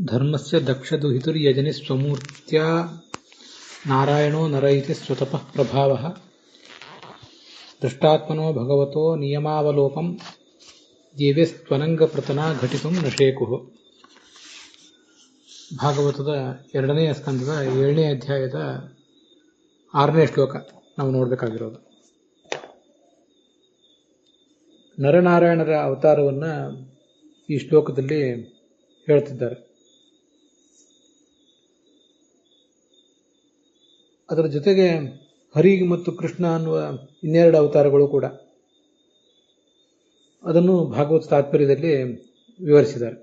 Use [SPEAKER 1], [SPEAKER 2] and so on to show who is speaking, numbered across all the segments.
[SPEAKER 1] ಧರ್ಮಸ್ಯ ದಕ್ಷದುಹಿತುರ್ಯಜನಿ ಸ್ವಮೂರ್ತ್ಯಾ ನಾರಾಯಣೋ ನರ ಇತಿ ಸ್ವತಃ ಪ್ರಭಾವಃ ದೃಷ್ಟಾತ್ಮನೋ ಭಗವತೋ ನಿಯಮಾವಲೋಕಂ ದಿವ್ಯಸ್ತ್ವನಂಗಪ್ರತನಾ ಘಟಿತುಂ ನ ಶೇಕುಃ. ಭಾಗವತದ 2ನೇ ಸ್ಕಂದದ 7ನೇ ಅಧ್ಯಾಯದ 6ನೇ ಶ್ಲೋಕ ನಾವು ನೋಡಬೇಕಾಗಿರೋದು. ನರನಾರಾಯಣರ ಅವತಾರವನ್ನು ಈ ಶ್ಲೋಕದಲ್ಲಿ ಹೇಳ್ತಿದ್ದಾರೆ. ಅದರ ಜೊತೆಗೆ ಹರಿ ಮತ್ತು ಕೃಷ್ಣ ಅನ್ನುವ ಇನ್ನೆರಡು ಅವತಾರಗಳು ಕೂಡ, ಅದನ್ನು ಭಾಗವತ ತಾತ್ಪರ್ಯದಲ್ಲಿ ವಿವರಿಸಿದ್ದಾರೆ.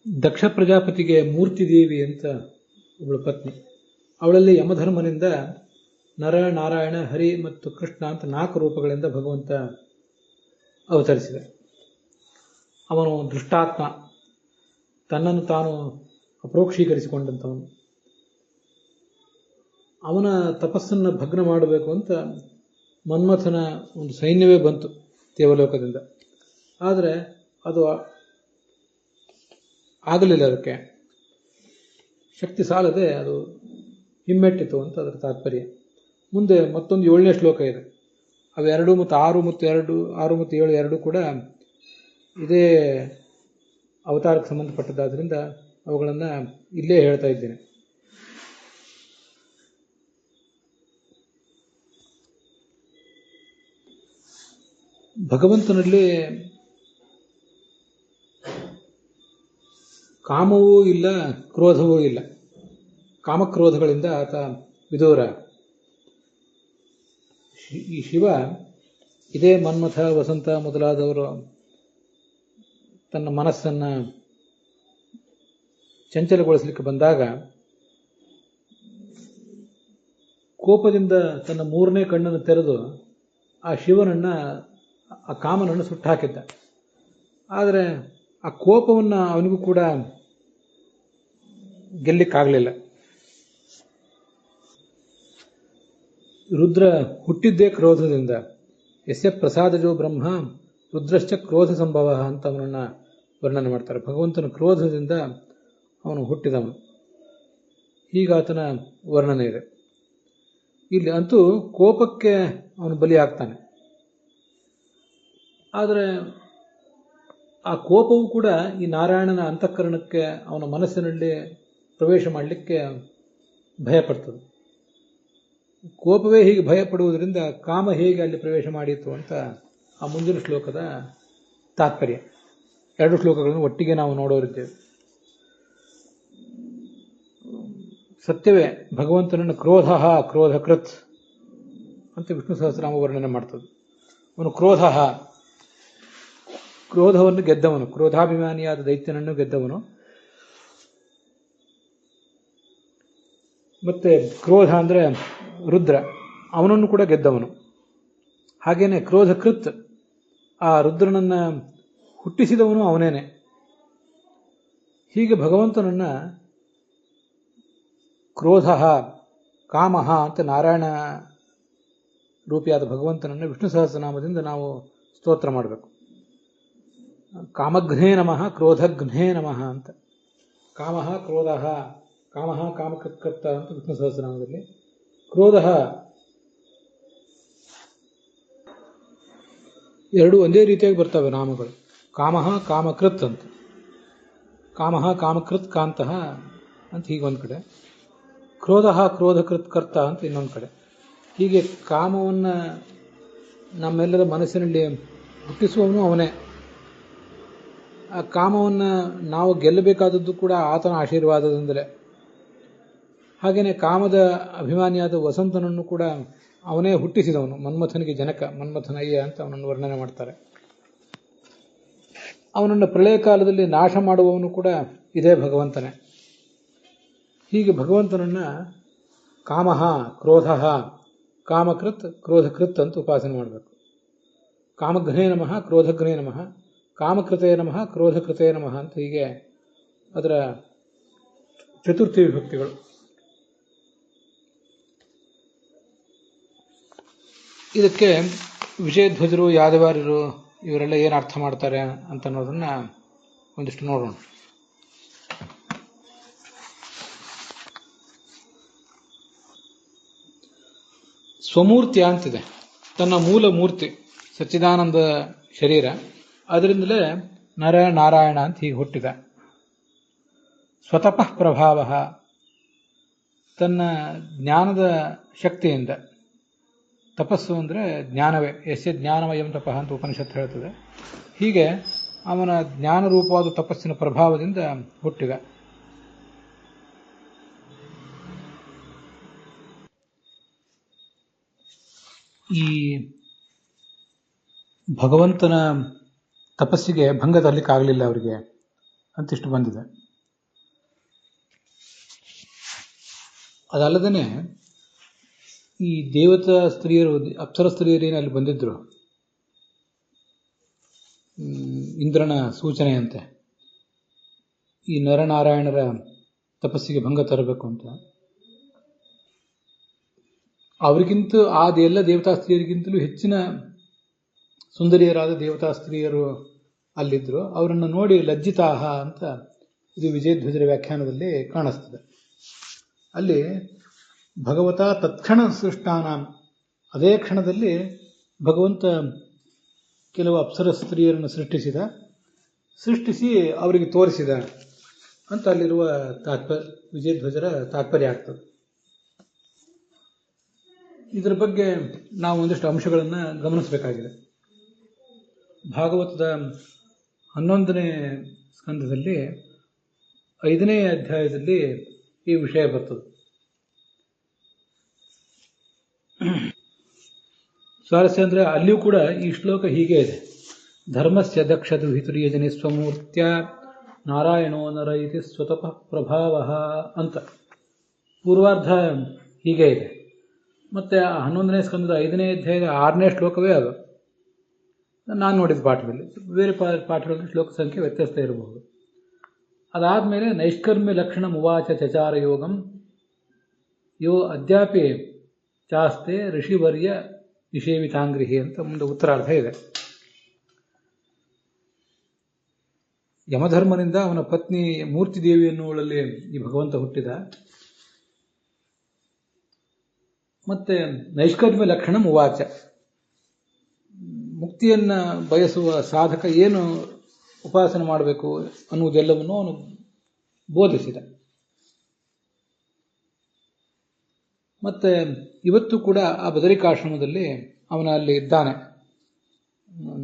[SPEAKER 1] ದಕ್ಷ ಪ್ರಜಾಪತಿಗೆ ಮೂರ್ತಿ ದೇವಿ ಅಂತ ಒಬ್ಬಳು ಪತ್ನಿ. ಅವಳಲ್ಲಿ ಯಮಧರ್ಮನಿಂದ ನರ, ನಾರಾಯಣ, ಹರಿ ಮತ್ತು ಕೃಷ್ಣ ಅಂತ 4 ರೂಪಗಳಿಂದ ಭಗವಂತ ಅವತರಿಸಿದ. ಅವನು ದೃಷ್ಟಾತ್ಮ, ತನ್ನನ್ನು ತಾನು ಅಪರೋಕ್ಷೀಕರಿಸಿಕೊಂಡಂಥವನು. ಅವನ ತಪಸ್ಸನ್ನು ಭಗ್ನ ಮಾಡಬೇಕು ಅಂತ ಮನ್ಮಥನ ಒಂದು ಸೈನ್ಯವೇ ಬಂತು ದೇವಲೋಕದಿಂದ. ಆದರೆ ಅದು ಆಗಲಿಲ್ಲ, ಅದಕ್ಕೆ ಶಕ್ತಿ ಸಾಲದೆ ಅದು ಹಿಮ್ಮೆಟ್ಟಿತು ಅಂತ ಅದರ ತಾತ್ಪರ್ಯ. ಮುಂದೆ ಮತ್ತೊಂದು 7ನೇ ಶ್ಲೋಕ ಇದೆ. ಅವೆರಡು ಮತ್ತು 6 ಮತ್ತು 7 ಎರಡೂ ಕೂಡ ಇದೇ ಅವತಾರಕ್ಕೆ ಸಂಬಂಧಪಟ್ಟದ್ದಾದ್ರಿಂದ ಅವುಗಳನ್ನು ಇಲ್ಲೇ ಹೇಳ್ತಾ ಇದ್ದೇನೆ. ಭಗವಂತನಲ್ಲಿ ಕಾಮವೂ ಇಲ್ಲ, ಕ್ರೋಧವೂ ಇಲ್ಲ. ಕಾಮಕ್ರೋಧಗಳಿಂದ ಆತ ವಿದೂರ. ಈ ಶಿವ ಇದೇ ಮನ್ಮಥ, ವಸಂತ ಮೊದಲಾದವರು ತನ್ನ ಮನಸ್ಸನ್ನು ಚಂಚಲಗೊಳಿಸಲಿಕ್ಕೆ ಬಂದಾಗ ಕೋಪದಿಂದ ತನ್ನ 3ನೇ ಕಣ್ಣನ್ನು ತೆರೆದು ಆ ಶಿವನನ್ನು, ಆ ಕಾಮನನ್ನು ಸುಟ್ಟು ಹಾಕಿದ್ದ. ಆದರೆ ಆ ಕೋಪವನ್ನು ಅವನಿಗೂ ಕೂಡ ಗೆಲ್ಲಿಕ್ಕಾಗಲಿಲ್ಲ. ರುದ್ರ ಹುಟ್ಟಿದ್ದೇ ಕ್ರೋಧದಿಂದ. ಯಸ್ಯ ಪ್ರಸಾದಜೋ ಬ್ರಹ್ಮ ರುದ್ರಶ್ಚ ಕ್ರೋಧ ಸಂಭವ ಅಂತ ಅವನನ್ನು ವರ್ಣನೆ ಮಾಡ್ತಾರೆ. ಭಗವಂತನ ಕ್ರೋಧದಿಂದ ಅವನು ಹುಟ್ಟಿದವನು, ಹೀಗಾತನ ವರ್ಣನೆ ಇದೆ. ಇಲ್ಲಿ ಅಂತೂ ಕೋಪಕ್ಕೆ ಅವನು ಬಲಿಯಾಗ್ತಾನೆ. ಆದರೆ ಆ ಕೋಪವೂ ಕೂಡ ಈ ನಾರಾಯಣನ ಅಂತಃಕರಣಕ್ಕೆ, ಅವನ ಮನಸ್ಸಿನಲ್ಲಿ ಪ್ರವೇಶ ಮಾಡಲಿಕ್ಕೆ ಭಯಪಡ್ತದೆ. ಕೋಪವೇ ಹೀಗೆ ಭಯಪಡುವುದರಿಂದ ಕಾಮ ಹೇಗೆ ಅಲ್ಲಿ ಪ್ರವೇಶ ಮಾಡಿತು ಅಂತ ಆ ಮುಂದಿನ ಶ್ಲೋಕದ ತಾತ್ಪರ್ಯ. 2 ಶ್ಲೋಕಗಳನ್ನು ಒಟ್ಟಿಗೆ ನಾವು ನೋಡೋರಿದ್ದೇವೆ. ಸತ್ಯವೇ ಭಗವಂತನನ್ನು ಕ್ರೋಧಕೃತ್ ಅಂತ ವಿಷ್ಣು ಸಹಸ್ರನಾಮ ವರ್ಣನೆ ಮಾಡ್ತದೆ. ಅವನು ಕ್ರೋಧವನ್ನು ಗೆದ್ದವನು, ಕ್ರೋಧಾಭಿಮಾನಿಯಾದ ದೈತ್ಯನನ್ನು ಗೆದ್ದವನು. ಮತ್ತೆ ಕ್ರೋಧ ಅಂದರೆ ರುದ್ರ, ಅವನನ್ನು ಕೂಡ ಗೆದ್ದವನು. ಹಾಗೇನೆ ಕ್ರೋಧಕೃತ್, ಆ ರುದ್ರನನ್ನು ಹುಟ್ಟಿಸಿದವನು ಅವನೇನೆ. ಹೀಗೆ ಭಗವಂತನನ್ನ ಕ್ರೋಧ, ಕಾಮ ಅಂತ ನಾರಾಯಣ ರೂಪಿಯಾದ ಭಗವಂತನನ್ನು ವಿಷ್ಣು ಸಹಸ್ರನಾಮದಿಂದ ನಾವು ಸ್ತೋತ್ರ ಮಾಡಬೇಕು. ಕಾಮಘ್ನೇ ನಮಃ, ಕ್ರೋಧಘ್ನೇ ನಮಃ ಅಂತ. ಕಾಮಃ ಕ್ರೋಧ, ಕಾಮಃ ಕಾಮಕೃತ್ಕರ್ತ ಅಂತ ವಿಷ್ಣು ಸಹಸ್ರನಾಮದಲ್ಲಿ. ಕ್ರೋಧ ಎರಡು ಒಂದೇ ರೀತಿಯಾಗಿ ಬರ್ತವೆ ನಾಮಗಳು. ಕಾಮಃ ಕಾಮಕೃತ್ ಅಂತ, ಕಾಮಃ ಕಾಮಕೃತ್ ಕಾಂತಃ ಅಂತ ಹೀಗೆ ಒಂದು ಕಡೆ, ಕ್ರೋಧ ಕ್ರೋಧಕೃತ್ ಕರ್ತ ಅಂತ ಇನ್ನೊಂದು ಕಡೆ. ಹೀಗೆ ಕಾಮವನ್ನು ನಮ್ಮೆಲ್ಲರ ಮನಸ್ಸಿನಲ್ಲಿ ಹುಟ್ಟಿಸುವವನು ಅವನೇ. ಆ ಕಾಮವನ್ನು ನಾವು ಗೆಲ್ಲಬೇಕಾದದ್ದು ಕೂಡ ಆತನ ಆಶೀರ್ವಾದದಿಂದಲೇ. ಹಾಗೆಯೇ ಕಾಮದ ಅಭಿಮಾನಿಯಾದ ವಸಂತನನ್ನು ಕೂಡ ಅವನೇ ಹುಟ್ಟಿಸಿದವನು. ಮನ್ಮಥನಿಗೆ ಜನಕ, ಮನ್ಮಥನಯ್ಯ ಅಂತ ಅವನನ್ನು ವರ್ಣನೆ ಮಾಡ್ತಾರೆ. ಅವನನ್ನು ಪ್ರಳಯ ಕಾಲದಲ್ಲಿ ನಾಶ ಮಾಡುವವನು ಕೂಡ ಇದೇ ಭಗವಂತನೇ. ಹೀಗೆ ಭಗವಂತನನ್ನು ಕಾಮಃ ಕ್ರೋಧ ಕಾಮಕೃತ್ ಕ್ರೋಧಕೃತ್ ಅಂತ ಉಪಾಸನೆ ಮಾಡಬೇಕು. ಕಾಮಘ್ನೇ ನಮಃ, ಕ್ರೋಧಘ್ನೇ ನಮಃ, ಕಾಮಕೃತೇ ನಮಃ, ಕ್ರೋಧಕೃತೇ ನಮಃ ಅಂತ ಹೀಗೆ ಅದರ ಚತುರ್ಥಿ ವಿಭಕ್ತಿಗಳು. ಇದಕ್ಕೆ ವಿಜಯಧ್ವಜರು ಯಾದವಾರ್ಯರು ಇವರೆಲ್ಲ ಏನು ಅರ್ಥ ಮಾಡ್ತಾರೆ ಅಂತ ಅನ್ನೋದನ್ನ ಒಂದಿಷ್ಟು ನೋಡೋಣ. ಸ್ವಮೂರ್ತಿಯ ಅಂತಿದೆ, ತನ್ನ ಮೂಲ ಮೂರ್ತಿ ಸಚ್ಚಿದಾನಂದ ಶರೀರ, ಅದರಿಂದಲೇ ನರ ನಾರಾಯಣ ಅಂತ ಹೀಗೆ ಹುಟ್ಟಿದ. ಸ್ವತಃ ಪ್ರಭಾವ, ತನ್ನ ಜ್ಞಾನದ ಶಕ್ತಿಯಿಂದ, ತಪಸ್ಸು ಅಂದರೆ ಜ್ಞಾನವೇ, ಯಸ್ಯ ಜ್ಞಾನಮಯಂ ತಪಃ ಅಂತ ಉಪನಿಷತ್ತು ಹೇಳ್ತದೆ. ಹೀಗೆ ಅವನ ಜ್ಞಾನರೂಪವಾದ ತಪಸ್ಸಿನ ಪ್ರಭಾವದಿಂದ ಹುಟ್ಟಿದ. ಈ ಭಗವಂತನ ತಪಸ್ಸಿಗೆ ಭಂಗ ತರಲಿಕ್ಕಾಗಲಿಲ್ಲ ಅವರಿಗೆ ಅಂತಿಷ್ಟು ಬಂದಿದೆ. ಅದಲ್ಲದೇ ಈ ದೇವತಾ ಸ್ತ್ರೀಯರು, ಅಪ್ಸರ ಸ್ತ್ರೀಯರೇನು ಅಲ್ಲಿ ಬಂದಿದ್ರು, ಇಂದ್ರನ ಸೂಚನೆಯಂತೆ ಈ ನರನಾರಾಯಣರ ತಪಸ್ಸಿಗೆ ಭಂಗ ತರಬೇಕು ಅಂತ, ಅವರಿಗಿಂತ ಎಲ್ಲ ದೇವತಾ ಸ್ತ್ರೀಯರಿಗಿಂತಲೂ ಹೆಚ್ಚಿನ ಸುಂದರಿಯರಾದ ದೇವತಾ ಸ್ತ್ರೀಯರು ಅಲ್ಲಿದ್ದರು. ಅವರನ್ನು ನೋಡಿ ಲಜ್ಜಿತಾಹ ಅಂತ ಇದು ವಿಜಯಧ್ವಜರ ವ್ಯಾಖ್ಯಾನದಲ್ಲಿ ಕಾಣಿಸ್ತದೆ. ಅಲ್ಲಿ ಭಗವತ ತತ್ಕ್ಷಣ ಸೃಷ್ಟಾನ, ಅದೇ ಕ್ಷಣದಲ್ಲಿ ಭಗವಂತ ಕೆಲವು ಅಪ್ಸರ ಸ್ತ್ರೀಯರನ್ನು ಸೃಷ್ಟಿಸಿ ಅವರಿಗೆ ತೋರಿಸಿದ ಅಂತ ಅಲ್ಲಿರುವ ವಿಜಯಧ್ವಜರ ತಾತ್ಪರ್ಯ ಆಗ್ತದೆ. ಇದರ ಬಗ್ಗೆ ನಾವು ಒಂದಿಷ್ಟು ಅಂಶಗಳನ್ನು ಗಮನಿಸಬೇಕಾಗಿದೆ. ಭಾಗವತದ 11ನೇ ಸ್ಕಂದದಲ್ಲಿ 5ನೇ ಅಧ್ಯಾಯದಲ್ಲಿ ಈ ವಿಷಯ ಬರ್ತದೆ. ಸ್ವಾರಸ್ಯ ಅಂದರೆ ಅಲ್ಲಿಯೂ ಕೂಡ ಈ ಶ್ಲೋಕ ಹೀಗೆ ಇದೆ: ಧರ್ಮಸ್ಯ ದಕ್ಷತು ಹಿತುರ್ಯಜನಿ ಸ್ವಮೂರ್ತ್ಯ ನಾರಾಯಣೋ ನರ ಇತಿ ಸ್ವತಃ ಪ್ರಭಾವ ಅಂತ ಪೂರ್ವಾರ್ಧ ಹೀಗೆ ಇದೆ. ಮತ್ತೆ 11ನೇ ಸ್ಕಂದದ 5ನೇ ಅಧ್ಯಾಯದ 6ನೇ ಶ್ಲೋಕವೇ ಅದು ನಾನು ನೋಡಿದ ಪಾಠದಲ್ಲಿ. ಬೇರೆ ಪಾಠಗಳಲ್ಲಿ ಶ್ಲೋಕ ಸಂಖ್ಯೆ ವ್ಯತ್ಯಾಸ ಇರಬಹುದು. ಅದಾದಮೇಲೆ ನೈಷ್ಕರ್ಮ್ಯ ಲಕ್ಷಣ ಮುವಾಚ ಚಚಾರ ಯೋಗಂ ಯೋ ಅದ್ಯಾಪಿ ಚಾಸ್ತೆ ಋಷಿವರ್ಯ ನಿಷೇವಿತಾಂಗ್ರಿಹಿ ಅಂತ ಮುಂದೆ ಉತ್ತರಾರ್ಧ ಇದೆ. ಯಮಧರ್ಮನಿಂದ ಅವನ ಪತ್ನಿ ಮೂರ್ತಿ ದೇವಿ ಎನ್ನುವಳಲ್ಲಿ ಈ ಭಗವಂತ ಹುಟ್ಟಿದ. ಮತ್ತೆ ನೈಷ್ಕರ್ಮ್ಯ ಲಕ್ಷಣ ಮುವಾಚ, ಮುಕ್ತಿಯನ್ನ ಬಯಸುವ ಸಾಧಕ ಏನು ಉಪಾಸನೆ ಮಾಡಬೇಕು ಅನ್ನುವುದೆಲ್ಲವನ್ನು ಅವನು ಬೋಧಿಸಿದ. ಮತ್ತೆ ಇವತ್ತು ಕೂಡ ಆ ಬದರಿಕಾಶ್ರಮದಲ್ಲಿ ಅವನ ಅಲ್ಲಿ ಇದ್ದಾನೆ.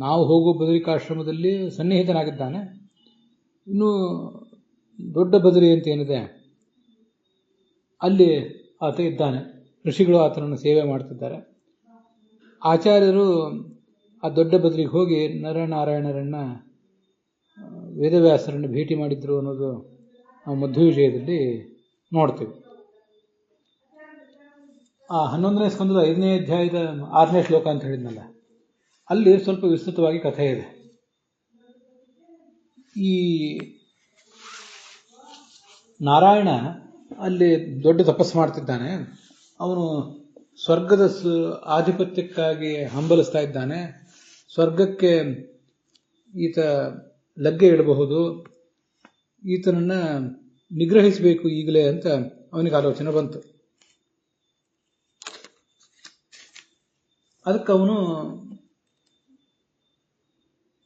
[SPEAKER 1] ನಾವು ಹೋಗುವ ಬದರಿಕಾಶ್ರಮದಲ್ಲಿ ಸನ್ನಿಹಿತನಾಗಿದ್ದಾನೆ. ಇನ್ನು ದೊಡ್ಡ ಬದರಿ ಅಂತ ಏನಿದೆ ಅಲ್ಲಿ ಆತ ಇದ್ದಾನೆ. ಋಷಿಗಳು ಆತನನ್ನು ಸೇವೆ ಮಾಡ್ತಿದ್ದಾರೆ. ಆಚಾರ್ಯರು ಆ ದೊಡ್ಡ ಬದರಿಗೆ ಹೋಗಿ ನರನಾರಾಯಣರನ್ನ ವೇದವ್ಯಾಸರನ್ನು ಭೇಟಿ ಮಾಡಿದ್ರು ಅನ್ನೋದು ನಾವು ಮಧ್ವ ವಿಷಯದಲ್ಲಿ ನೋಡ್ತೇವೆ. ಆ 11ನೇ ಸ್ಕಂದದ 5ನೇ ಅಧ್ಯಾಯದ 6ನೇ ಶ್ಲೋಕ ಅಂತ ಹೇಳಿದ್ನಲ್ಲ, ಅಲ್ಲಿ ಸ್ವಲ್ಪ ವಿಸ್ತೃತವಾಗಿ ಕಥೆ ಇದೆ. ಈ ನಾರಾಯಣ ಅಲ್ಲಿ ದೊಡ್ಡ ತಪಸ್ಸು ಮಾಡ್ತಿದ್ದಾನೆ. ಅವನು ಸ್ವರ್ಗದ ಆಧಿಪತ್ಯಕ್ಕಾಗಿ ಹಂಬಲಿಸ್ತಾ ಇದ್ದಾನೆ. ಸ್ವರ್ಗಕ್ಕೆ ಈತ ಲಗ್ಗೆ ಇಡಬಹುದು, ಈತನನ್ನ ನಿಗ್ರಹಿಸಬೇಕು ಈಗಲೇ ಅಂತ ಅವನಿಗೆ ಆಲೋಚನೆ ಬಂತು. ಅದಕ್ಕೆ ಅವನು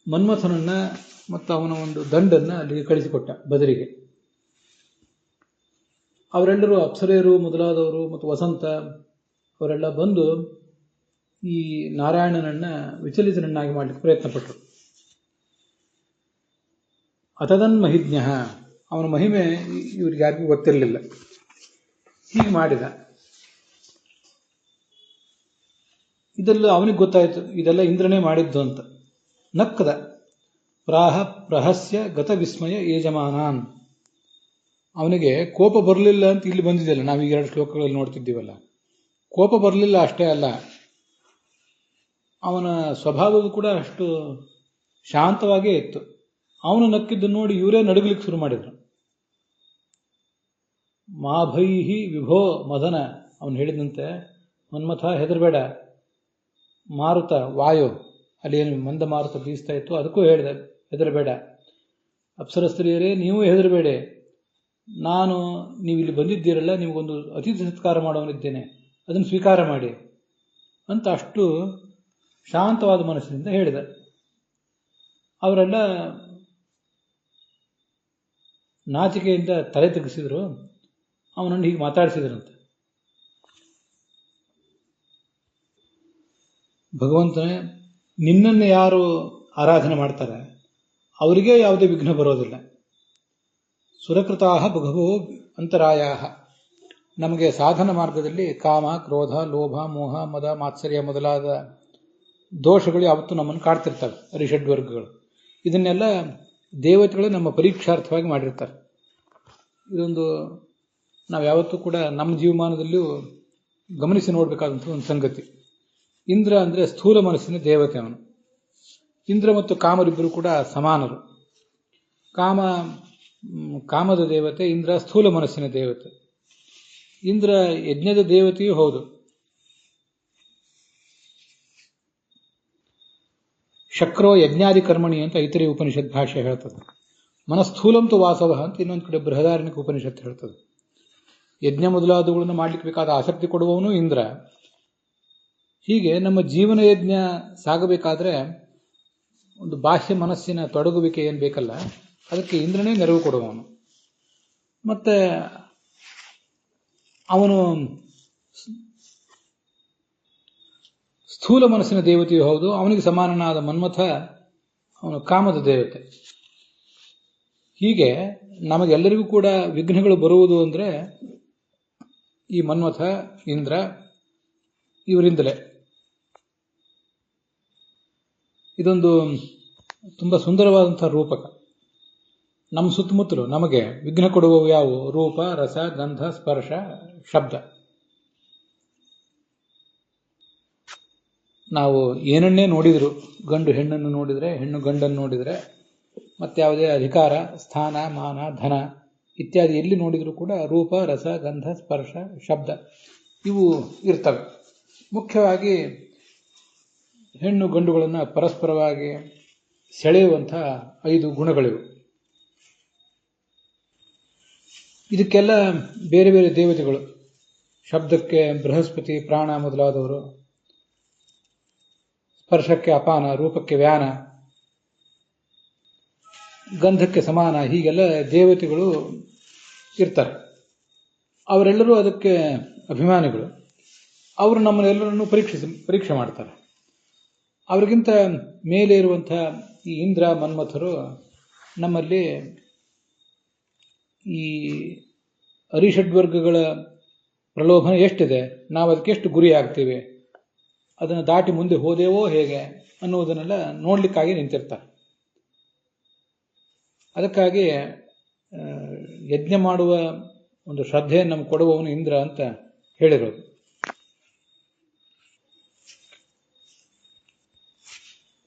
[SPEAKER 1] ಮನ್ಮಥನನ್ನ ಮತ್ತು ಅವನ ಒಂದು ದಂಡನ್ನ ಅಲ್ಲಿಗೆ ಕಳಿಸಿಕೊಟ್ಟ ಬದರಿಗೆ. ಅವರೆಲ್ಲರೂ ಅಪ್ಸರೆಯರು ಮೊದಲಾದವರು ಮತ್ತು ವಸಂತ ಅವರೆಲ್ಲ ಬಂದು ಈ ನಾರಾಯಣನನ್ನ ವಿಚಲಿತನನ್ನಾಗಿ ಮಾಡಲಿಕ್ಕೆ ಪ್ರಯತ್ನಪಟ್ಟರು. ಅತದನ್ಮಹಿಜ್ಞ, ಅವನ ಮಹಿಮೆ ಇವರಿಗೆ ಯಾರಿಗೂ ಗೊತ್ತಿರಲಿಲ್ಲ. ಹೀಗೆ ಮಾಡಿದ. ಇದೆಲ್ಲ ಅವನಿಗೆ ಗೊತ್ತಾಯಿತು, ಇದೆಲ್ಲ ಇಂದ್ರನೇ ಮಾಡಿದ್ದು ಅಂತ. ನಕ್ಕದ. ಪ್ರಾಹ ಪ್ರಹಸ್ಯ ಗತ ವಿಸ್ಮಯ ಯಜಮಾನಾನ್. ಅವನಿಗೆ ಕೋಪ ಬರಲಿಲ್ಲ ಅಂತ ಇಲ್ಲಿ ಬಂದಿದೆಯಲ್ಲ, ನಾವೀಗ 2 ಶ್ಲೋಕಗಳಲ್ಲಿ ನೋಡ್ತಿದ್ದೀವಲ್ಲ. ಕೋಪ ಬರಲಿಲ್ಲ ಅಷ್ಟೇ ಅಲ್ಲ, ಅವನ ಸ್ವಭಾವವು ಕೂಡ ಅಷ್ಟು ಶಾಂತವಾಗೇ ಇತ್ತು. ಅವನು ನಕ್ಕಿದ್ದು ನೋಡಿ ಇವರೇ ನಡುಗಲಿಕ್ಕೆ ಶುರು ಮಾಡಿದ್ರು. ಮಾ ಭೈಹಿ ವಿಭೋ ಮದನ, ಅವನು ಹೇಳಿದಂತೆ, ಮನ್ಮಥ ಹೆದರಬೇಡ, ಮಾರುತ ವಾಯು ಅಲ್ಲಿ ಏನು ಮಂದ ಮಾರುತ ಬೀಸ್ತಾ ಇತ್ತು ಅದಕ್ಕೂ ಹೇಳಿದೆ, ಹೆದರಬೇಡ ಅಪ್ಸರಸ್ತ್ರೀಯರೇ, ನೀವು ಹೆದರಬೇಡಿ, ನೀವು ಇಲ್ಲಿ ಬಂದಿದ್ದೀರಲ್ಲ, ನಿಮಗೊಂದು ಅತಿಥಿ ಸತ್ಕಾರ ಮಾಡೋನಿದ್ದೇನೆ, ಅದನ್ನು ಸ್ವೀಕಾರ ಮಾಡಿ ಅಂತ ಅಷ್ಟು ಶಾಂತವಾದ ಮನಸ್ಸಿನಿಂದ ಹೇಳಿದ. ಅವರೆಲ್ಲ ನಾಚಿಕೆಯಿಂದ ತಲೆ ತೆಗೆಸಿದ್ರು, ಅವನನ್ನು ಹೀಗೆ ಮಾತಾಡಿಸಿದ್ರಂತೆ. ಭಗವಂತನೇ, ನಿನ್ನನ್ನು ಯಾರು ಆರಾಧನೆ ಮಾಡ್ತಾರೆ ಅವರಿಗೆ ಯಾವುದೇ ವಿಘ್ನ ಬರೋದಿಲ್ಲ. ಸುರಕೃತಾಹ ಬಗವೋ ಅಂತರಾಯಾಹ. ನಮಗೆ ಸಾಧನ ಮಾರ್ಗದಲ್ಲಿ ಕಾಮ, ಕ್ರೋಧ, ಲೋಭ, ಮೋಹ, ಮದ, ಮಾತ್ಸರ್ಯ ಮೊದಲಾದ ದೋಷಗಳು ಯಾವತ್ತೂ ನಮ್ಮನ್ನು ಕಾಡ್ತಿರ್ತವೆ, ಅರಿಷಡ್ವರ್ಗಗಳು. ಇದನ್ನೆಲ್ಲ ದೇವತೆಗಳು ನಮ್ಮ ಪರೀಕ್ಷಾರ್ಥವಾಗಿ ಮಾಡಿರ್ತಾರೆ. ಇದೊಂದು ನಾವು ಯಾವತ್ತೂ ಕೂಡ ನಮ್ಮ ಜೀವಮಾನದಲ್ಲಿಯೂ ಗಮನಿಸಿ ನೋಡಬೇಕಾದಂಥ ಒಂದು ಸಂಗತಿ. ಇಂದ್ರ ಅಂದರೆ ಸ್ಥೂಲ ಮನಸ್ಸಿನ ದೇವತೆ. ಅವನು ಇಂದ್ರ ಮತ್ತು ಕಾಮರಿಬ್ಬರು ಕೂಡ ಸಮಾನರು. ಕಾಮದ ದೇವತೆ ಇಂದ್ರ, ಸ್ಥೂಲ ಮನಸ್ಸಿನ ದೇವತೆ. ಇಂದ್ರ ಯಜ್ಞದ ದೇವತೆಯೂ ಹೌದು. ಶಕ್ರೋ ಯಜ್ಞಾದಿ ಕರ್ಮಣಿ ಅಂತ ಐತರಿ ಉಪನಿಷತ್ ಭಾಷೆ ಹೇಳ್ತದೆ. ಮನಸ್ಥೂಲಂತು ವಾಸವ ಅಂತ ಇನ್ನೊಂದು ಕಡೆ ಬೃಹದಾರಣ್ಯಕ ಉಪನಿಷತ್ ಹೇಳ್ತದೆ. ಯಜ್ಞ ಮೊದಲಾದವುಗಳನ್ನು ಮಾಡ್ಲಿಕ್ಕೆ ಬೇಕಾದ ಆಸಕ್ತಿ ಕೊಡುವವನು ಇಂದ್ರ. ಹೀಗೆ ನಮ್ಮ ಜೀವನ ಯಜ್ಞ ಸಾಗಬೇಕಾದ್ರೆ ಒಂದು ಬಾಹ್ಯ ಮನಸ್ಸಿನ ತೊಡಗುವಿಕೆ ಏನು ಬೇಕಲ್ಲ, ಅದಕ್ಕೆ ಇಂದ್ರನೇ ನೆರವು ಕೊಡುವವನು. ಮತ್ತೆ ಅವನು ಸ್ಥೂಲ ಮನಸ್ಸಿನ ದೇವತೆಯೂ ಹೌದು. ಅವನಿಗೆ ಸಮಾನನಾದ ಮನ್ಮಥ ಅವನು ಕಾಮದ ದೇವತೆ. ಹೀಗೆ ನಮಗೆಲ್ಲರಿಗೂ ಕೂಡ ವಿಘ್ನಗಳು ಬರುವುದು ಅಂದರೆ ಈ ಮನ್ಮಥ, ಇಂದ್ರ ಇವರಿಂದಲೇ. ಇದೊಂದು ತುಂಬ ಸುಂದರವಾದಂತಹ ರೂಪಕ. ನಮ್ಮ ಸುತ್ತಮುತ್ತಲು ನಮಗೆ ವಿಘ್ನ ಕೊಡುವವು ಯಾವುವು? ರೂಪ, ರಸ, ಗಂಧ, ಸ್ಪರ್ಶ, ಶಬ್ದ. ನಾವು ಏನನ್ನೇ ನೋಡಿದ್ರು, ಗಂಡು ಹೆಣ್ಣನ್ನು ನೋಡಿದರೆ, ಹೆಣ್ಣು ಗಂಡನ್ನು ನೋಡಿದರೆ, ಮತ್ತಾವುದೇ ಅಧಿಕಾರ, ಸ್ಥಾನ, ಮಾನ, ಧನ ಇತ್ಯಾದಿ ಎಲ್ಲಿ ನೋಡಿದರೂ ಕೂಡ ರೂಪ, ರಸ, ಗಂಧ, ಸ್ಪರ್ಶ, ಶಬ್ದ ಇವು ಇರ್ತವೆ. ಮುಖ್ಯವಾಗಿ ಹೆಣ್ಣು ಗಂಡುಗಳನ್ನು ಪರಸ್ಪರವಾಗಿ ಸೆಳೆಯುವಂಥ 5 ಗುಣಗಳಿವು. ಇದಕ್ಕೆಲ್ಲ ಬೇರೆ ಬೇರೆ ದೇವತೆಗಳು. ಶಬ್ದಕ್ಕೆ ಬೃಹಸ್ಪತಿ, ಪ್ರಾಣ ಮೊದಲಾದವರು, ಸ್ಪರ್ಶಕ್ಕೆ ಅಪಾನ, ರೂಪಕ್ಕೆ ವ್ಯಾನ, ಗಂಧಕ್ಕೆ ಸಮಾನ, ಹೀಗೆಲ್ಲ ದೇವತೆಗಳು ಇರ್ತಾರೆ. ಅವರೆಲ್ಲರೂ ಅದಕ್ಕೆ ಅಭಿಮಾನಿಗಳು. ಅವರು ನಮ್ಮನ್ನೆಲ್ಲರನ್ನು ಪರೀಕ್ಷೆ ಮಾಡ್ತಾರೆ. ಅವರಿಗಿಂತ ಮೇಲೆ ಇರುವಂಥ ಈ ಇಂದ್ರ, ಮನ್ಮಥರು ನಮ್ಮಲ್ಲಿ ಈ ಅರಿಷಡ್ವರ್ಗಗಳ ಪ್ರಲೋಭನೆ ಎಷ್ಟಿದೆ, ನಾವು ಅದಕ್ಕೆ ಎಷ್ಟು ಗುರಿ ಆಗ್ತೀವಿ, ಅದನ್ನು ದಾಟಿ ಮುಂದೆ ಹೋದೇವೋ ಹೇಗೆ ಅನ್ನುವುದನ್ನೆಲ್ಲ ನೋಡ್ಲಿಕ್ಕಾಗಿ ನಿಂತಿರ್ತಾರೆ. ಅದಕ್ಕಾಗಿ ಯಜ್ಞ ಮಾಡುವ ಒಂದು ಶ್ರದ್ಧೆಯನ್ನು ನಮ್ಗೆ ಕೊಡುವವನು ಇಂದ್ರ ಅಂತ ಹೇಳಿರೋದು.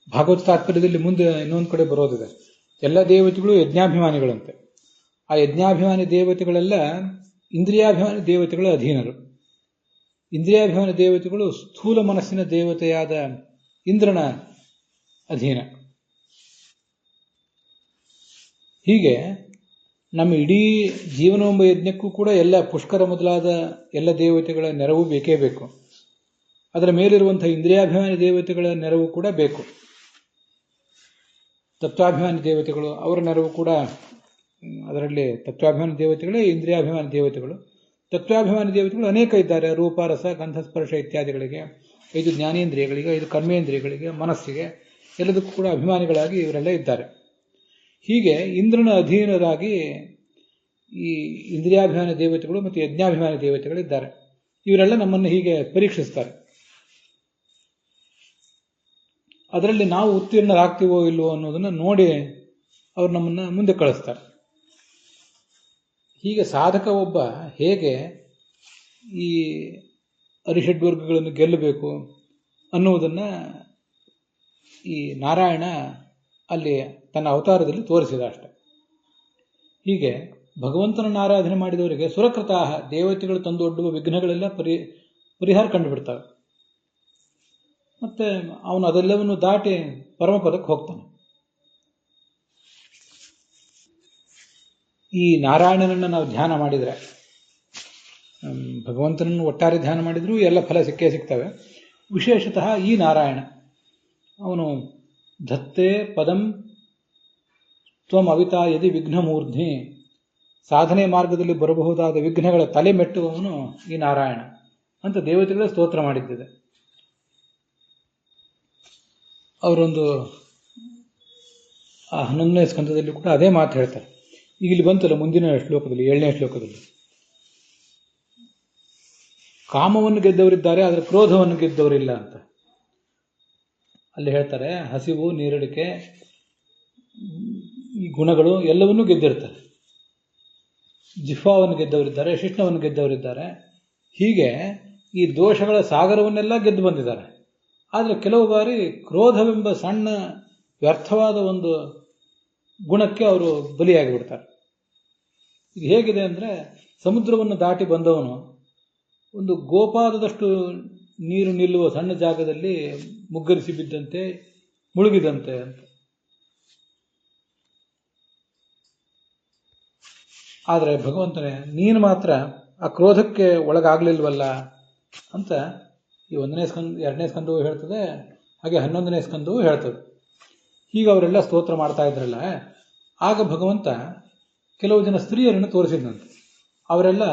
[SPEAKER 1] ಭಾಗವತ ತಾತ್ಪರ್ಯದಲ್ಲಿ ಮುಂದೆ ಇನ್ನೊಂದು ಕಡೆ ಬರೋದಿದೆ. ಎಲ್ಲ ದೇವತೆಗಳು ಯಜ್ಞಾಭಿಮಾನಿಗಳಂತೆ. ಆ ಯಜ್ಞಾಭಿಮಾನಿ ದೇವತೆಗಳೆಲ್ಲ ಇಂದ್ರಿಯಾಭಿಮಾನಿ ದೇವತೆಗಳ ಅಧೀನರು. ಇಂದ್ರಿಯಾಭಿಮಾನಿ ದೇವತೆಗಳು ಸ್ಥೂಲ ಮನಸ್ಸಿನ ದೇವತೆಯಾದ ಇಂದ್ರನ ಅಧೀನ. ಹೀಗೆ ನಮ್ಮ ಇಡೀ ಜೀವನವೆಂಬ ಯಜ್ಞಕ್ಕೂ ಕೂಡ ಎಲ್ಲ ಪುಷ್ಕರ ಮೊದಲಾದ ಎಲ್ಲ ದೇವತೆಗಳ ನೆರವು ಬೇಕೇ ಬೇಕು. ಅದರ ಮೇಲಿರುವಂತಹ ಇಂದ್ರಿಯಾಭಿಮಾನಿ ದೇವತೆಗಳ ನೆರವು ಕೂಡ ಬೇಕು. ತತ್ವಾಭಿಮಾನಿ ದೇವತೆಗಳು, ಅವರ ನೆರವು ಕೂಡ, ಅದರಲ್ಲಿ ತತ್ವಾಭಿಮಾನಿ ದೇವತೆಗಳೇ ಇಂದ್ರಿಯಾಭಿಮಾನಿ ದೇವತೆಗಳು. ತತ್ವಾಭಿಮಾನಿ ದೇವತೆಗಳು ಅನೇಕ ಇದ್ದಾರೆ. ರೂಪ, ರಸ, ಗಂಧ, ಸ್ಪರ್ಶ ಇತ್ಯಾದಿಗಳಿಗೆ, 5 ಜ್ಞಾನೇಂದ್ರಿಯಗಳಿಗೆ, 5 ಕರ್ಮೇಂದ್ರಿಯಗಳಿಗೆ, ಮನಸ್ಸಿಗೆ, ಎಲ್ಲದಕ್ಕೂ ಕೂಡ ಅಭಿಮಾನಿಗಳಾಗಿ ಇವರೆಲ್ಲ ಇದ್ದಾರೆ. ಹೀಗೆ ಇಂದ್ರನ ಅಧೀನರಾಗಿ ಈ ಇಂದ್ರಿಯಾಭಿಮಾನಿ ದೇವತೆಗಳು ಮತ್ತು ಯಜ್ಞಾಭಿಮಾನಿ ದೇವತೆಗಳಿದ್ದಾರೆ. ಇವರೆಲ್ಲ ನಮ್ಮನ್ನು ಹೀಗೆ ಪರೀಕ್ಷಿಸ್ತಾರೆ. ಅದರಲ್ಲಿ ನಾವು ಉತ್ತೀರ್ಣರಾಗ್ತೀವೋ ಇಲ್ವೋ ಅನ್ನೋದನ್ನು ನೋಡಿ ಅವರು ನಮ್ಮನ್ನು ಮುಂದೆ ಕಳಿಸ್ತಾರೆ. ಹೀಗೆ ಸಾಧಕ ಒಬ್ಬ ಹೇಗೆ ಈ ಅರಿಷಡ್ವರ್ಗಗಳನ್ನು ಗೆಲ್ಲಬೇಕು ಅನ್ನುವುದನ್ನು ಈ ನಾರಾಯಣ ಅಲ್ಲಿ ತನ್ನ ಅವತಾರದಲ್ಲಿ ತೋರಿಸಿದ ಅಷ್ಟೆ. ಹೀಗೆ ಭಗವಂತನನ್ನು ಆರಾಧನೆ ಮಾಡಿದವರಿಗೆ ಸುರಕೃತಾಹ, ದೇವತೆಗಳು ತಂದೊಡ್ಡುವ ವಿಘ್ನಗಳೆಲ್ಲ ಪರಿಹಾರ ಕಂಡುಬಿಡ್ತವೆ. ಮತ್ತೆ ಅವನು ಅದೆಲ್ಲವನ್ನು ದಾಟಿ ಪರಮಪದಕ್ಕೆ ಹೋಗ್ತಾನೆ. ಈ ನಾರಾಯಣನನ್ನು ನಾವು ಧ್ಯಾನ ಮಾಡಿದರೆ, ಭಗವಂತನನ್ನು ಒಟ್ಟಾರೆ ಧ್ಯಾನ ಮಾಡಿದರೂ ಎಲ್ಲ ಫಲ ಸಿಕ್ಕೇ ಸಿಗ್ತವೆ. ವಿಶೇಷತಃ ಈ ನಾರಾಯಣ ಅವನು ಧತ್ತೇ ಪದಂ ತ್ವಂ ಅವಿತಾ ಯದಿ ವಿಘ್ನಮೂರ್ಧ್ನಿ, ಸಾಧನೆ ಮಾರ್ಗದಲ್ಲಿ ಬರಬಹುದಾದ ವಿಘ್ನಗಳ ತಲೆ ಮೆಟ್ಟುವವನು ಈ ನಾರಾಯಣ ಅಂತ ದೇವತೆಗಳ ಸ್ತೋತ್ರ ಮಾಡಿದ್ದಿದೆ. ಅವರೊಂದು 11ನೇ ಸ್ಕಂದದಲ್ಲಿ ಕೂಡ ಅದೇ ಮಾತು ಹೇಳ್ತಾರೆ. ಈಗ ಇಲ್ಲಿ ಬಂತಲ್ಲ ಮುಂದಿನ ಶ್ಲೋಕದಲ್ಲಿ, 7ನೇ ಶ್ಲೋಕದಲ್ಲಿ, ಕಾಮವನ್ನು ಗೆದ್ದವರಿದ್ದಾರೆ, ಆದರೆ ಕ್ರೋಧವನ್ನು ಗೆದ್ದವರಿಲ್ಲ ಅಂತ. ಅಲ್ಲಿ ಹೇಳ್ತಾರೆ, ಹಸಿವು, ನೀರಡಿಕೆ, ಈ ಗುಣಗಳು ಎಲ್ಲವನ್ನೂ ಗೆದ್ದಿರ್ತಾರೆ. ಜಿಹ್ವಾವನ್ನು ಗೆದ್ದವರಿದ್ದಾರೆ, ಶಿಷ್ಣವನ್ನು ಗೆದ್ದವರಿದ್ದಾರೆ. ಹೀಗೆ ಈ ದೋಷಗಳ ಸಾಗರವನ್ನೆಲ್ಲ ಗೆದ್ದು ಬಂದಿದ್ದಾರೆ. ಆದರೆ ಕೆಲವು ಬಾರಿ ಕ್ರೋಧವೆಂಬ ಸಣ್ಣ ವ್ಯರ್ಥವಾದ ಒಂದು ಗುಣಕ್ಕೆ ಅವರು ಬಲಿಯಾಗಿ ಬಿಡ್ತಾರೆ. ಇದು ಹೇಗಿದೆ ಅಂದರೆ, ಸಮುದ್ರವನ್ನು ದಾಟಿ ಬಂದವನು ಒಂದು ಗೋಪಾದದಷ್ಟು ನೀರು ನಿಲ್ಲುವ ಸಣ್ಣ ಜಾಗದಲ್ಲಿ ಮುಗ್ಗರಿಸಿ ಬಿದ್ದಂತೆ, ಮುಳುಗಿದಂತೆ ಅಂತ. ಆದರೆ ಭಗವಂತನೇ, ನೀನು ಮಾತ್ರ ಆ ಕ್ರೋಧಕ್ಕೆ ಒಳಗಾಗಲಿಲ್ವಲ್ಲ ಅಂತ ಈ 1ನೇ ಸ್ಕಂದ, 2ನೇ ಸ್ಕಂದವೂ ಹೇಳ್ತದೆ, ಹಾಗೆ 11ನೇ ಸ್ಕಂದವೂ ಹೇಳ್ತದೆ. ಹೀಗೆ ಅವರೆಲ್ಲ ಸ್ತೋತ್ರ ಮಾಡ್ತಾ ಇದ್ರಲ್ಲ, ಆಗ ಭಗವಂತ ಕೆಲವು ಜನ ಸ್ತ್ರೀಯರನ್ನು ತೋರಿಸಿದಂತೆ. ಅವರೆಲ್ಲ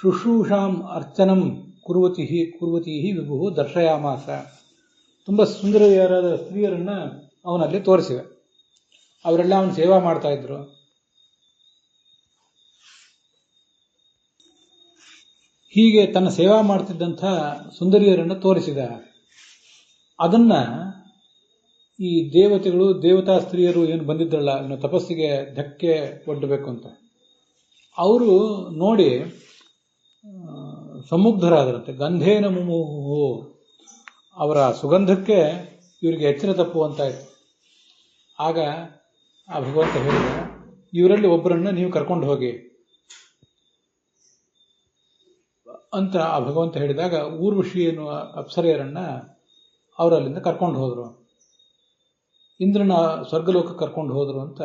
[SPEAKER 1] ಶುಶ್ರೂಷಾಂ ಅರ್ಚನಂ ಕುರ್ವತಿ ವಿಭು ದರ್ಶಯಾಮಾಸ. ತುಂಬ ಸುಂದರಿಯರಾದ ಸ್ತ್ರೀಯರನ್ನು ಅವನಲ್ಲಿ ತೋರಿಸಿವೆ. ಅವರೆಲ್ಲ ಅವನು ಸೇವಾ ಮಾಡ್ತಾ ಇದ್ರು. ಹೀಗೆ ತನ್ನ ಸೇವಾ ಮಾಡ್ತಿದ್ದಂಥ ಸುಂದರಿಯರನ್ನು ತೋರಿಸಿದ. ಅದನ್ನ ಈ ದೇವತೆಗಳು, ದೇವತಾ ಸ್ತ್ರೀಯರು ಏನು ಬಂದಿದ್ರಲ್ಲ, ಇನ್ನು ತಪಸ್ಸಿಗೆ ಧಕ್ಕೆ ಒಡ್ಡಬೇಕು ಅಂತ, ಅವರು ನೋಡಿ ಸಮುಗ್ಧರಾದರಂತೆ. ಗಂಧೇನ ಮುಮುಹು, ಅವರ ಸುಗಂಧಕ್ಕೆ ಇವರಿಗೆ ಎಚ್ಚರ ತಪ್ಪುವಂತಾಯಿತು. ಆಗ ಆ ಭಗವಂತ ಹೇಳಿದ, ಇವರಲ್ಲಿ ಒಬ್ಬರನ್ನ ನೀವು ಕರ್ಕೊಂಡು ಹೋಗಿ ಅಂತ ಆ ಭಗವಂತ ಹೇಳಿದಾಗ, ಊರ್ವಶಿ ಎನ್ನುವ ಅಪ್ಸರೆಯರನ್ನ ಅವರಲ್ಲಿಂದ ಕರ್ಕೊಂಡು ಹೋದರು. ಇಂದ್ರನ ಸ್ವರ್ಗಲೋಕಕ್ಕೆ ಕರ್ಕೊಂಡು ಹೋದರು ಅಂತ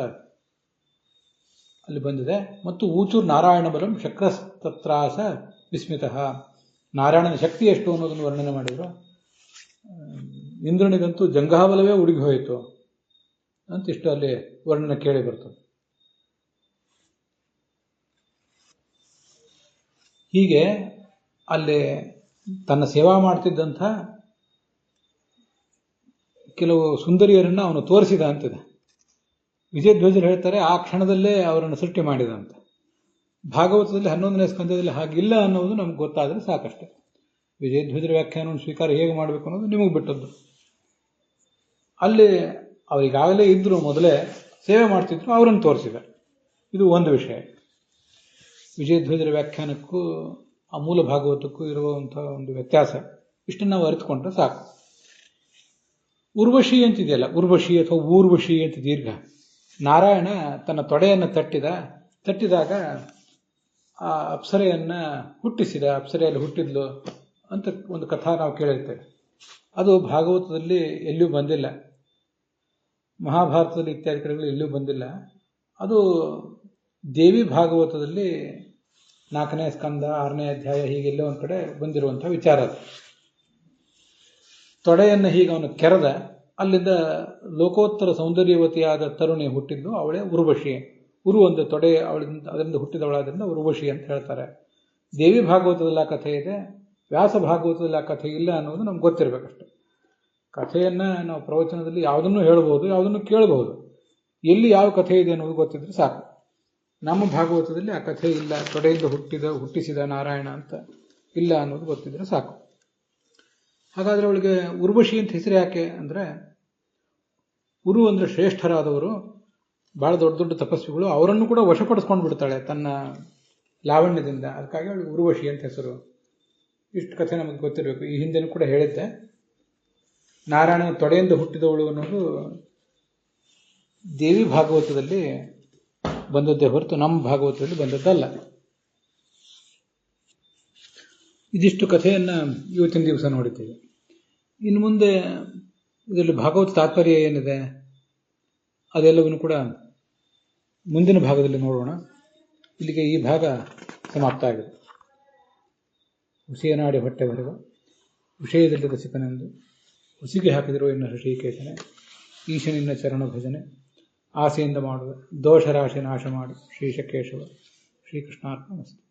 [SPEAKER 1] ಅಲ್ಲಿ ಬಂದಿದೆ. ಮತ್ತು ಊಚೂರ್ ನಾರಾಯಣ ಬಲಂ ಶಕ್ರಸ್ತತ್ರಾಸ ವಿಸ್ಮಿತಃ, ನಾರಾಯಣನ ಶಕ್ತಿ ಎಷ್ಟು ಅನ್ನೋದನ್ನು ವರ್ಣನೆ ಮಾಡಿದರು. ಇಂದ್ರನಿಗಂತೂ ಜಂಘಾಬಲವೇ ಉಡುಗಿ ಹೋಯಿತು ಅಂತ ಇಷ್ಟು ಅಲ್ಲಿ ವರ್ಣನೆ ಕೇಳಿ ಬರ್ತದೆ. ಹೀಗೆ ಅಲ್ಲಿ ತನ್ನ ಸೇವಾ ಮಾಡ್ತಿದ್ದಂಥ ಕೆಲವು ಸುಂದರಿಯರನ್ನು ಅವನು ತೋರಿಸಿದ ಅಂತಿದೆ. ವಿಜಯಧ್ವಜರು ಹೇಳ್ತಾರೆ, ಆ ಕ್ಷಣದಲ್ಲೇ ಅವರನ್ನು ಸೃಷ್ಟಿ ಮಾಡಿದ ಅಂತ. ಭಾಗವತದಲ್ಲಿ 11ನೇ ಸ್ಕಂದದಲ್ಲಿ ಹಾಗಿಲ್ಲ ಅನ್ನೋದು ನಮ್ಗೆ ಗೊತ್ತಾದರೆ ಸಾಕಷ್ಟೆ. ವಿಜಯಧ್ವಜರ ವ್ಯಾಖ್ಯಾನವನ್ನು ಸ್ವೀಕಾರ ಹೇಗೆ ಮಾಡಬೇಕು ಅನ್ನೋದು ನಿಮಗೆ ಬಿಟ್ಟದ್ದು. ಅಲ್ಲಿ ಅವರಿಗಾಗಲೇ ಇದ್ರು, ಮೊದಲೇ ಸೇವೆ ಮಾಡ್ತಿದ್ರು, ಅವರನ್ನು ತೋರಿಸಿದ. ಇದು ಒಂದು ವಿಷಯ. ವಿಜಯಧ್ವಜರ ವ್ಯಾಖ್ಯಾನಕ್ಕೂ ಆ ಮೂಲ ಭಾಗವತಕ್ಕೂ ಇರುವಂಥ ಒಂದು ವ್ಯತ್ಯಾಸ. ಇಷ್ಟನ್ನು ನಾವು ಅರಿತುಕೊಂಡ್ರೆ ಸಾಕು. ಉರ್ವಶಿ ಅಂತಿದೆಯಲ್ಲ, ಉರ್ವಶಿ ಅಥವಾ ಊರ್ವಶಿ ಅಂತ ದೀರ್ಘ. ನಾರಾಯಣ ತನ್ನ ತೊಡೆಯನ್ನು ತಟ್ಟಿದಾಗ ಆ ಅಪ್ಸರೆಯನ್ನ ಹುಟ್ಟಿಸಿದ, ಅಪ್ಸರೆಯಲ್ಲಿ ಹುಟ್ಟಿದ್ಲು ಅಂತ ಒಂದು ಕಥಾ ನಾವು ಕೇಳಿರ್ತೇವೆ. ಅದು ಭಾಗವತದಲ್ಲಿ ಎಲ್ಲಿಯೂ ಬಂದಿಲ್ಲ, ಮಹಾಭಾರತದಲ್ಲಿ ಇತ್ಯಾದಿ ಕಡೆಗಳು ಎಲ್ಲಿಯೂ ಬಂದಿಲ್ಲ. ಅದು ದೇವಿ ಭಾಗವತದಲ್ಲಿ 4ನೇ ಸ್ಕಂದ 6ನೇ ಅಧ್ಯಾಯ ಹೀಗೆಲ್ಲ ಒಂದು ಕಡೆ ಬಂದಿರುವಂಥ ವಿಚಾರ ಅದು. ತೊಡೆಯನ್ನು ಹೀಗೆ ಅವನು ಕೆರೆದ, ಅಲ್ಲಿಂದ ಲೋಕೋತ್ತರ ಸೌಂದರ್ಯವತಿಯಾದ ತರುಣಿ ಹುಟ್ಟಿದ್ದು, ಅವಳೇ ಉರ್ವಶಿ. ಉರು ಒಂದು ತೊಡೆ, ಅವಳಿಂದ ಅದರಿಂದ ಹುಟ್ಟಿದವಳಾದ್ರಿಂದ ಉರ್ವಶಿ ಅಂತ ಹೇಳ್ತಾರೆ. ದೇವಿ ಭಾಗವತದಲ್ಲಿ ಆ ಕಥೆ ಇದೆ, ವ್ಯಾಸ ಭಾಗವತದಲ್ಲಿ ಆ ಕಥೆ ಇಲ್ಲ ಅನ್ನೋದು ನಮ್ಗೆ ಗೊತ್ತಿರಬೇಕಷ್ಟೆ. ಕಥೆಯನ್ನು ನಾವು ಪ್ರವಚನದಲ್ಲಿ ಯಾವುದನ್ನು ಹೇಳಬಹುದು, ಯಾವುದನ್ನು ಕೇಳಬಹುದು. ಎಲ್ಲಿ ಯಾವ ಕಥೆ ಇದೆ ಅನ್ನೋದು ಗೊತ್ತಿದ್ರೆ ಸಾಕು. ನಮ್ಮ ಭಾಗವತದಲ್ಲಿ ಆ ಕಥೆ ಇಲ್ಲ, ತೊಡೆಯಿಂದ ಹುಟ್ಟಿಸಿದ ನಾರಾಯಣ ಅಂತ ಇಲ್ಲ ಅನ್ನೋದು ಗೊತ್ತಿದ್ರೆ ಸಾಕು. ಹಾಗಾದರೆ ಅವಳಿಗೆ ಉರ್ವಶಿ ಅಂತ ಹೆಸರು ಯಾಕೆ ಅಂದರೆ, ಉರು ಅಂದರೆ ಶ್ರೇಷ್ಠರಾದವರು, ಬಹಳ ದೊಡ್ಡ ದೊಡ್ಡ ತಪಸ್ವಿಗಳು, ಅವರನ್ನು ಕೂಡ ವಶಪಡಿಸ್ಕೊಂಡು ಬಿಡ್ತಾಳೆ ತನ್ನ ಲಾವಣ್ಯದಿಂದ. ಅದಕ್ಕಾಗಿ ಅವಳಿಗೆ ಉರ್ವಶಿ ಅಂತ ಹೆಸರು. ಇಷ್ಟು ಕಥೆ ನಮಗೆ ಗೊತ್ತಿರಬೇಕು. ಈ ಹಿಂದೆನೂ ಕೂಡ ಹೇಳಿದ್ದೆ, ನಾರಾಯಣನ ತೊಡೆಯಿಂದ ಹುಟ್ಟಿದವಳು ಅನ್ನೋದು ದೇವಿ ಭಾಗವತದಲ್ಲಿ ಬಂದದ್ದೇ ಹೊರತು ನಮ್ಮ ಭಾಗವತದಲ್ಲಿ ಬಂದದ್ದಲ್ಲ. ಇದಿಷ್ಟು ಕಥೆಯನ್ನು ಇವತ್ತಿನ ದಿವಸ ನೋಡಿದ್ದೇವೆ. ಇನ್ನು ಮುಂದೆ ಇದರಲ್ಲಿ ಭಾಗವತ ತಾತ್ಪರ್ಯ ಏನಿದೆ ಅದೆಲ್ಲವನ್ನು ಕೂಡ ಮುಂದಿನ ಭಾಗದಲ್ಲಿ ನೋಡೋಣ. ಇಲ್ಲಿಗೆ ಈ ಭಾಗ ಸಮಾಪ್ತ ಆಗಿದೆ. ಹುಸಿಯನಾಡಿ ಹೊಟ್ಟೆ ಬರೆದ ವಿಷಯದಲ್ಲಿ ರಸಿಕನೆಂದು ಹುಸಿಗೆ ಹಾಕಿದಿರೋ ಇನ್ನು ಶ್ರೀಕೇಶನೆ ಈಶನಿನ್ನ ಚರಣ ಭಜನೆ ಆಸೆಯಿಂದ ಮಾಡುವ ದೋಷರಾಶಿ ನಾಶ ಮಾಡಿ ಶ್ರೀಶಕೇಶವ ಶ್ರೀಕೃಷ್ಣಾರ್ಪಣಮಸ್ತು.